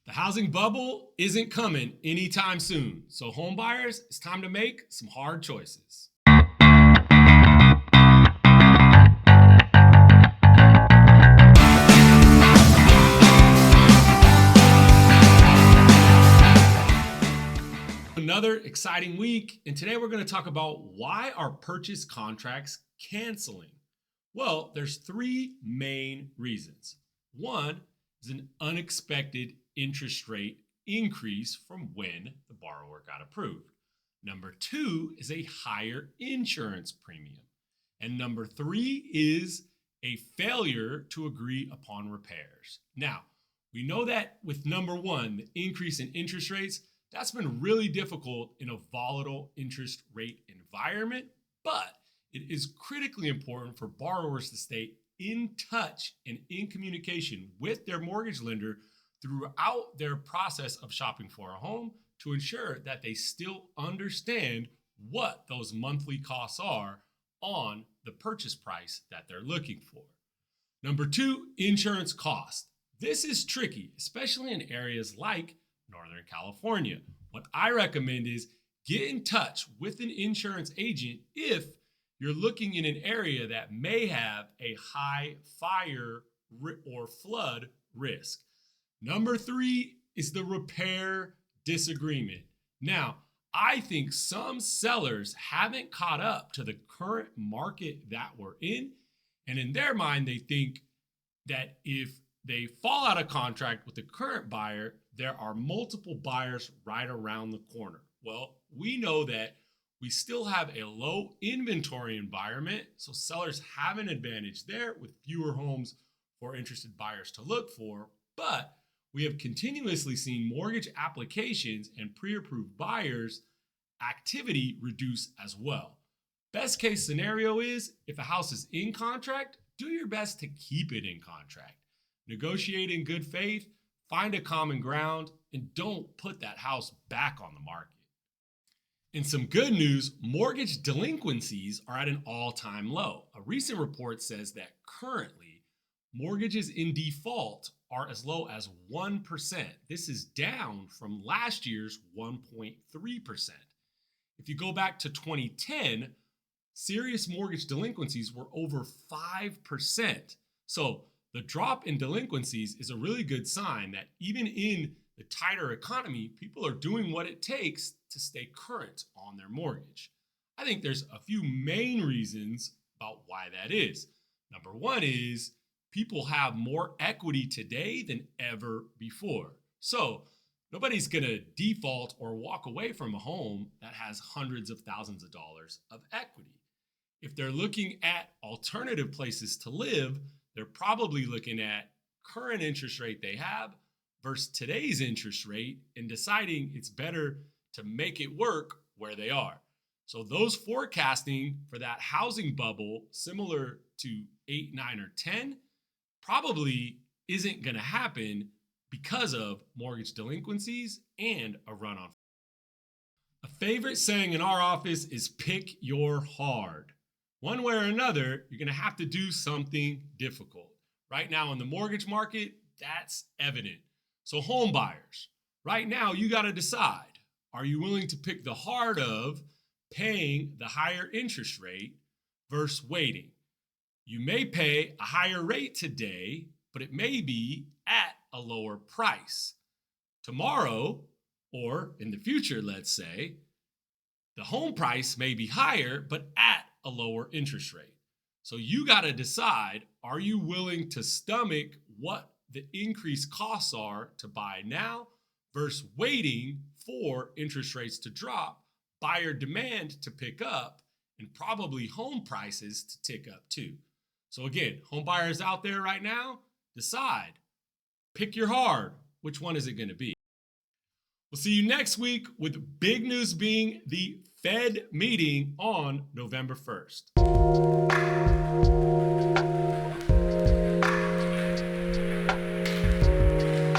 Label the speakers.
Speaker 1: The housing bubble isn't coming anytime soon, so home buyers, it's time to make some hard choices. Another exciting week, and today we're going to talk about why are purchase contracts canceling? Well, there's three main reasons. One is an unexpected interest rate increase from when the borrower got approved. Number two is a higher insurance premium. And number three is a failure to agree upon repairs. Now, we know that with number one, the increase in interest rates, that's been really difficult in a volatile interest rate environment, but it is critically important for borrowers to stay in touch and in communication with their mortgage lender throughout their process of shopping for a home to ensure that they still understand what those monthly costs are on the purchase price that they're looking for. Number two, insurance cost. This is tricky, especially in areas like Northern California. What I recommend is get in touch with an insurance agent if you're looking in an area that may have a high fire or flood risk. Number three is the repair disagreement. Now, I think some sellers haven't caught up to the current market that we're in. And in their mind, they think that if they fall out of contract with the current buyer, there are multiple buyers right around the corner. Well, we know that we still have a low inventory environment, so sellers have an advantage there with fewer homes for interested buyers to look for, but we have continuously seen mortgage applications and pre-approved buyers activity reduce as well. Best case scenario is if a house is in contract, do your best to keep it in contract. Negotiate in good faith, find a common ground, and don't put that house back on the market. In some good news, mortgage delinquencies are at an all-time low. A recent report says that currently, mortgages in default are as low as 1%. This is down from last year's 1.3%. If you go back to 2010, serious mortgage delinquencies were over 5%. So the drop in delinquencies is a really good sign that even in the tighter economy, people are doing what it takes to stay current on their mortgage. I think there's a few main reasons about why that is. Number one is people have more equity today than ever before. So nobody's going to default or walk away from a home that has hundreds of thousands of dollars of equity. If they're looking at alternative places to live, they're probably looking at current interest rate they have versus today's interest rate and deciding it's better to make it work where they are. So those forecasting for that housing bubble, similar to 8, 9, or 10, probably isn't going to happen because of mortgage delinquencies and a run on. A favorite saying in our office is pick your hard. One way or another, you're going to have to do something difficult. Right now in the mortgage market, that's evident. So home buyers, right now you got to decide, are you willing to pick the hard of paying the higher interest rate versus waiting? You may pay a higher rate today, but it may be at a lower price. Tomorrow, or in the future, let's say, the home price may be higher, but at a lower interest rate. So you got to decide, are you willing to stomach what the increased costs are to buy now versus waiting for interest rates to drop, buyer demand to pick up, and probably home prices to tick up too. So again, home buyers out there right now, decide, pick your hard. Which one is it going to be? We'll see you next week with big news being the Fed meeting on November 1st.